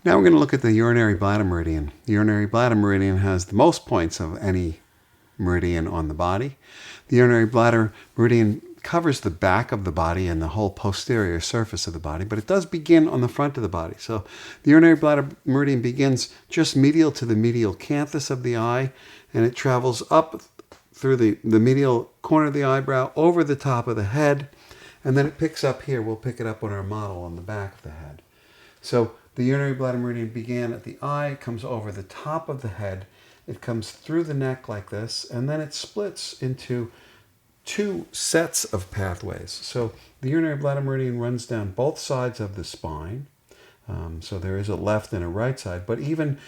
Now we're going to look at the urinary bladder meridian. The urinary bladder meridian has the most points of any meridian on the body. The urinary bladder meridian covers the back of the body and the whole posterior surface of the body, but it does begin on the front of the body. So the urinary bladder meridian begins just medial to the medial canthus of the eye, and it travels up through the medial corner of the eyebrow, over the top of the head, and then it picks up here. We'll pick it up on our model on the back of the head. So the urinary bladder meridian began at the eye, comes over the top of the head, it comes through the neck like this, and then it splits into two sets of pathways. So the urinary bladder meridian runs down both sides of the spine. So there is a left and a right side, but even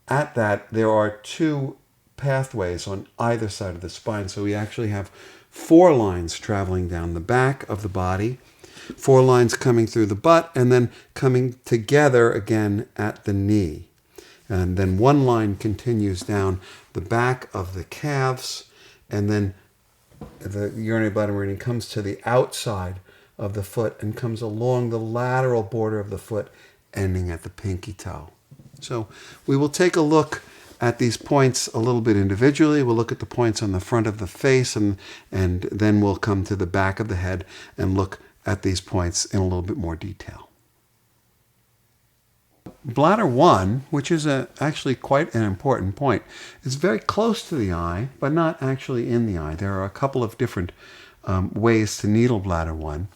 at that, there are two pathways on either side of the spine. So we actually have 4 lines traveling down the back of the body, 4 lines coming through the butt, and then coming together again at the knee. And then 1 line continues down the back of the calves, and then the urinary bladder meridian comes to the outside of the foot and comes along the lateral border of the foot, ending at the pinky toe. So we will take a look at these points a little bit individually. We'll look at the points on the front of the face, and then we'll come to the back of the head and look at these points in a little bit more detail. Bladder 1, which is actually quite an important point, is very close to the eye, but not actually in the eye. There are a couple of different ways to needle bladder 1.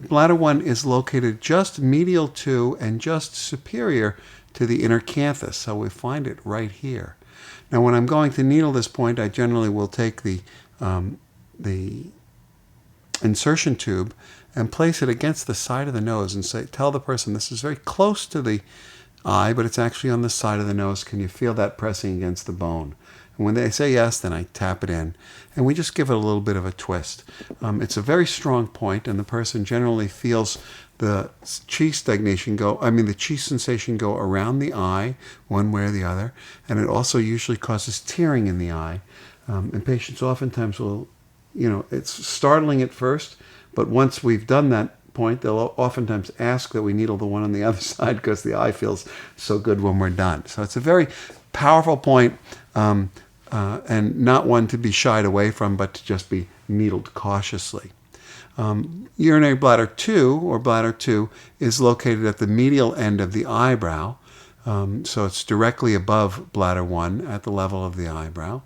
Bladder 1 is located just medial to and just superior to the inner canthus, so we find it right here. Now, when I'm going to needle this point, I generally will take the insertion tube and place it against the side of the nose and tell the person this is very close to the eye, but it's actually on the side of the nose. Can you feel that pressing against the bone? And when they say yes, then I tap it in, and we just give it a little bit of a twist. It's a very strong point, and the person generally feels the chi stagnation the chi sensation go around the eye one way or the other, and it also usually causes tearing in the eye. And patients oftentimes will, it's startling at first, but once we've done that point, they'll oftentimes ask that we needle the one on the other side because the eye feels so good when we're done. So it's a very powerful point, and not one to be shied away from, but to just be needled cautiously. Urinary bladder 2, or bladder 2, is located at the medial end of the eyebrow. So it's directly above bladder 1 at the level of the eyebrow,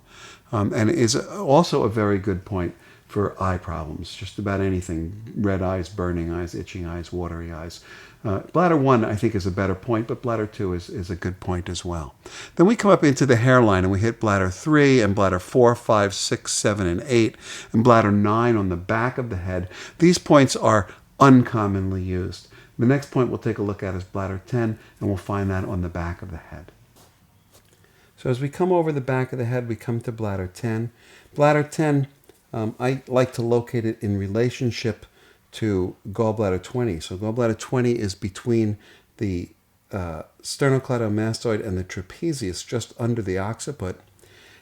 and is also a very good point for eye problems, just about anything: red eyes, burning eyes, itching eyes, watery eyes. Bladder 1, I think, is a better point, but bladder 2 is a good point as well. Then we come up into the hairline, and we hit bladder 3 and bladder 4, 5, 6, 7, and 8, and bladder 9 on the back of the head. These points are uncommonly used. The next point we'll take a look at is bladder 10, and we'll find that on the back of the head. So as we come over the back of the head, we come to bladder 10. Bladder 10, I like to locate it in relationship to gallbladder 20. So gallbladder 20 is between the sternocleidomastoid and the trapezius, just under the occiput.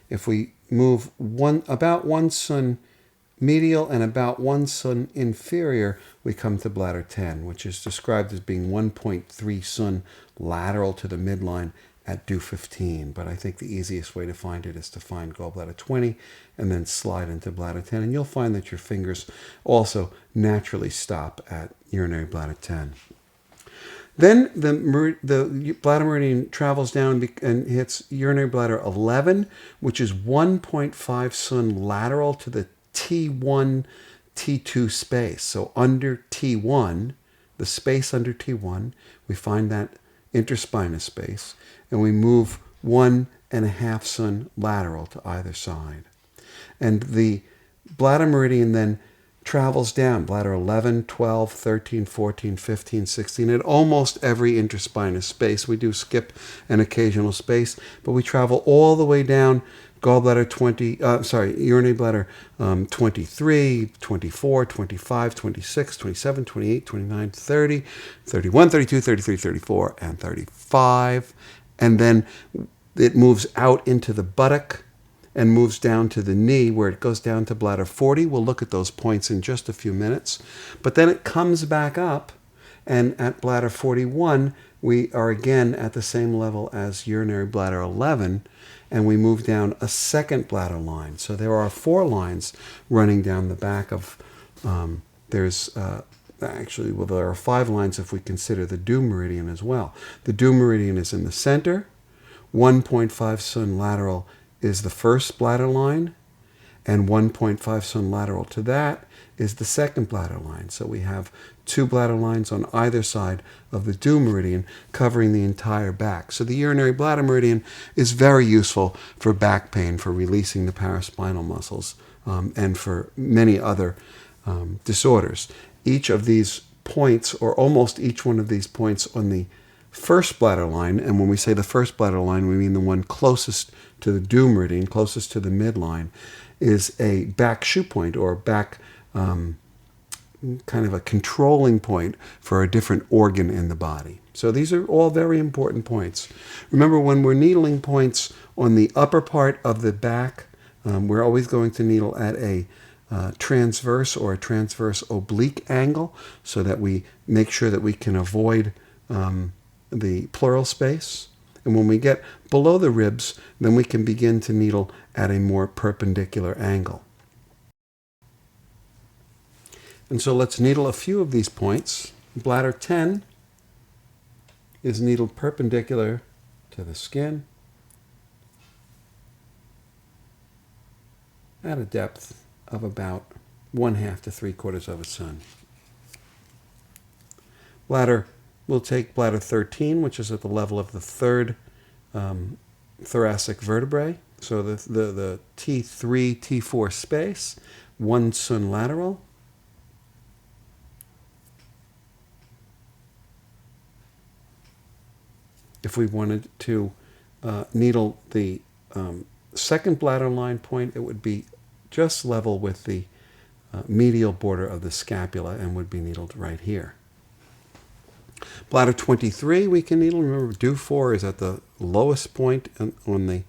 If we move about 1 cun medial and about 1 cun inferior, we come to bladder 10, which is described as being 1.3 cun lateral to the midline at due 15. But I think the easiest way to find it is to find gallbladder 20 and then slide into bladder 10. And you'll find that your fingers also naturally stop at urinary bladder 10. Then the bladder meridian travels down and hits urinary bladder 11, which is 1.5 cun lateral to the T1, T2 space. So under T1, the space under T1, we find that interspinous space, and we move 1.5 cun lateral to either side. And the bladder meridian then travels down, bladder 11, 12, 13, 14, 15, 16, at almost every interspinous space. We do skip an occasional space, but we travel all the way down urinary bladder 23, 24, 25, 26, 27, 28, 29, 30, 31, 32, 33, 34, and 35. And then it moves out into the buttock and moves down to the knee, where it goes down to bladder 40. We'll look at those points in just a few minutes. But then it comes back up And at bladder 41, we are again at the same level as urinary bladder 11, and we move down a second bladder line. So there are 4 lines running down the back of, there are 5 lines if we consider the due meridian as well. The due meridian is in the center. 1.5 sun lateral is the first bladder line, and 1.5 sun lateral to that is the second bladder line. So we have 2 bladder lines on either side of the due meridian covering the entire back. So the urinary bladder meridian is very useful for back pain, for releasing the paraspinal muscles, and for many other disorders. Each of these points, or almost each one of these points on the first bladder line, and when we say the first bladder line, we mean the one closest to the due meridian, closest to the midline, is a back shoe point, or back kind of a controlling point for a different organ in the body. So these are all very important points. Remember, when we're needling points on the upper part of the back, we're always going to needle at a transverse or a transverse oblique angle, so that we make sure that we can avoid the pleural space. And when we get below the ribs, then we can begin to needle at a more perpendicular angle. And so let's needle a few of these points. Bladder 10 is needled perpendicular to the skin at a depth of about 1/2 to 3/4 of a sun. We'll take bladder 13, which is at the level of the third thoracic vertebrae. So the T3, T4 space, 1 sun lateral. If we wanted to needle the second bladder line point, it would be just level with the medial border of the scapula and would be needled right here. Bladder 23 we can needle. Remember, due 4 is at the lowest point on the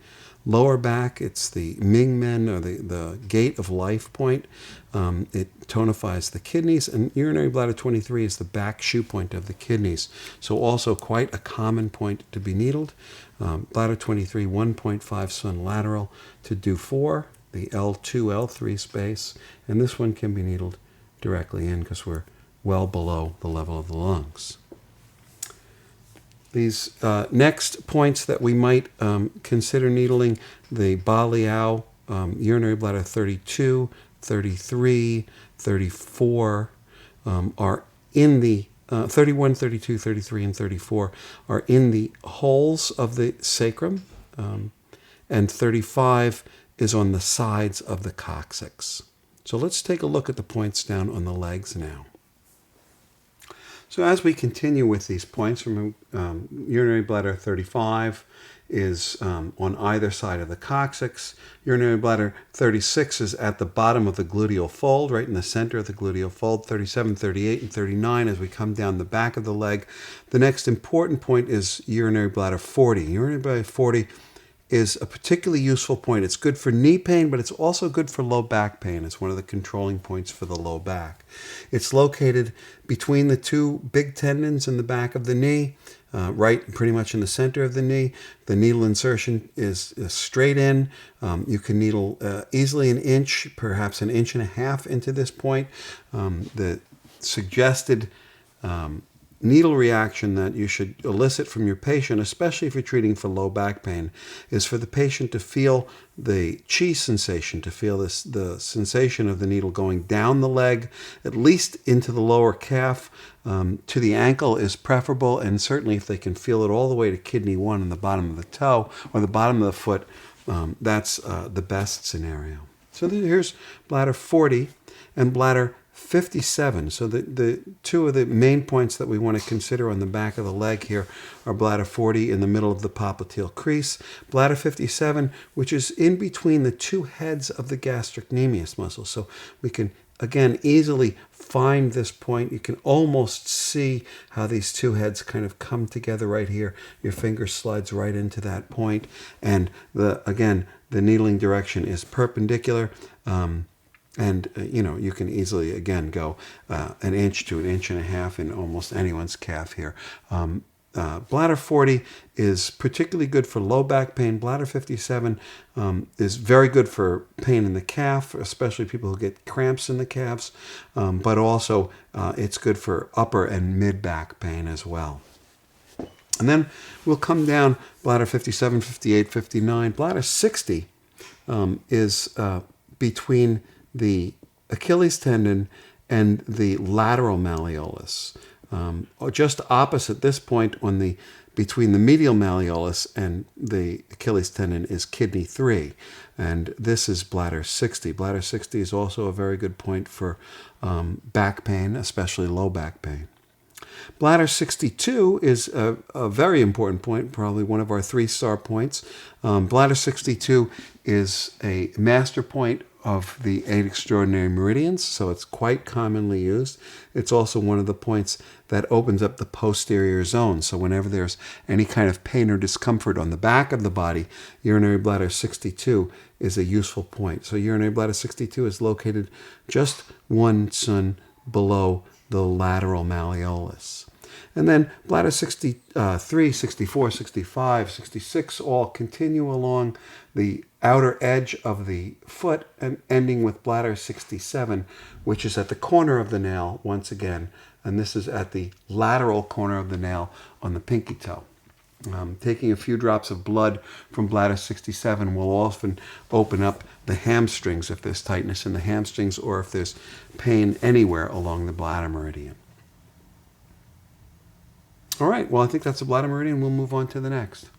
lower back. It's the Mingmen, or the gate of life point. It tonifies the kidneys, and urinary bladder 23 is the back shoe point of the kidneys. So also quite a common point to be needled. Bladder 23, 1.5 sun lateral to due 4, the L2, L3 space, and this one can be needled directly in because we're well below the level of the lungs. These next points that we might consider needling, the Ba Liao, urinary bladder 32, 33, 34, are in the 31, 32, 33, and 34 are in the holes of the sacrum, and 35 is on the sides of the coccyx. So let's take a look at the points down on the legs now. So as we continue with these points, from urinary bladder 35 is on either side of the coccyx. Urinary bladder 36 is at the bottom of the gluteal fold, right in the center of the gluteal fold. 37, 38, and 39 as we come down the back of the leg. The next important point is urinary bladder 40. Urinary bladder 40 is a particularly useful point. It's good for knee pain, but it's also good for low back pain. It's one of the controlling points for the low back. It's located between the 2 big tendons in the back of the knee, right pretty much in the center of the knee. The needle insertion is straight in. You can needle easily 1 inch, perhaps 1.5 inches into this point. The suggested needle reaction that you should elicit from your patient, especially if you're treating for low back pain, is for the patient to feel the chi sensation, to feel the sensation of the needle going down the leg, at least into the lower calf. To the ankle is preferable, and certainly if they can feel it all the way to kidney 1 in the bottom of the toe or the bottom of the foot, that's the best scenario. So here's bladder 40 and bladder 57. So the 2 of the main points that we want to consider on the back of the leg here are bladder 40 in the middle of the popliteal crease, bladder 57, which is in between the 2 heads of the gastrocnemius muscle. So we can, again, easily find this point. You can almost see how these 2 heads kind of come together right here. Your finger slides right into that point. And again, the needling direction is perpendicular. And, you can easily, again, go an inch to an inch and a half in almost anyone's calf here. Bladder 40 is particularly good for low back pain. Bladder 57 is very good for pain in the calf, especially people who get cramps in the calves. But also, it's good for upper and mid back pain as well. And then we'll come down bladder 57, 58, 59. Bladder 60 is between the Achilles tendon and the lateral malleolus. Just opposite this point between the medial malleolus and the Achilles tendon is kidney 3. And this is bladder 60. Bladder 60 is also a very good point for back pain, especially low back pain. Bladder 62 is a very important point, probably one of our 3-star points. Bladder 62 is a master point of the 8 extraordinary meridians, so it's quite commonly used. It's also one of the points that opens up the posterior zone. So whenever there's any kind of pain or discomfort on the back of the body, urinary bladder 62 is a useful point. So urinary bladder 62 is located just one cun below the lateral malleolus. And then bladder 63, 64, 65, 66 all continue along the outer edge of the foot and ending with bladder 67, which is at the corner of the nail once again. And this is at the lateral corner of the nail on the pinky toe. Taking a few drops of blood from bladder 67 will often open up the hamstrings if there's tightness in the hamstrings or if there's pain anywhere along the bladder meridian. All right, well, I think that's the bladder meridian. We'll move on to the next.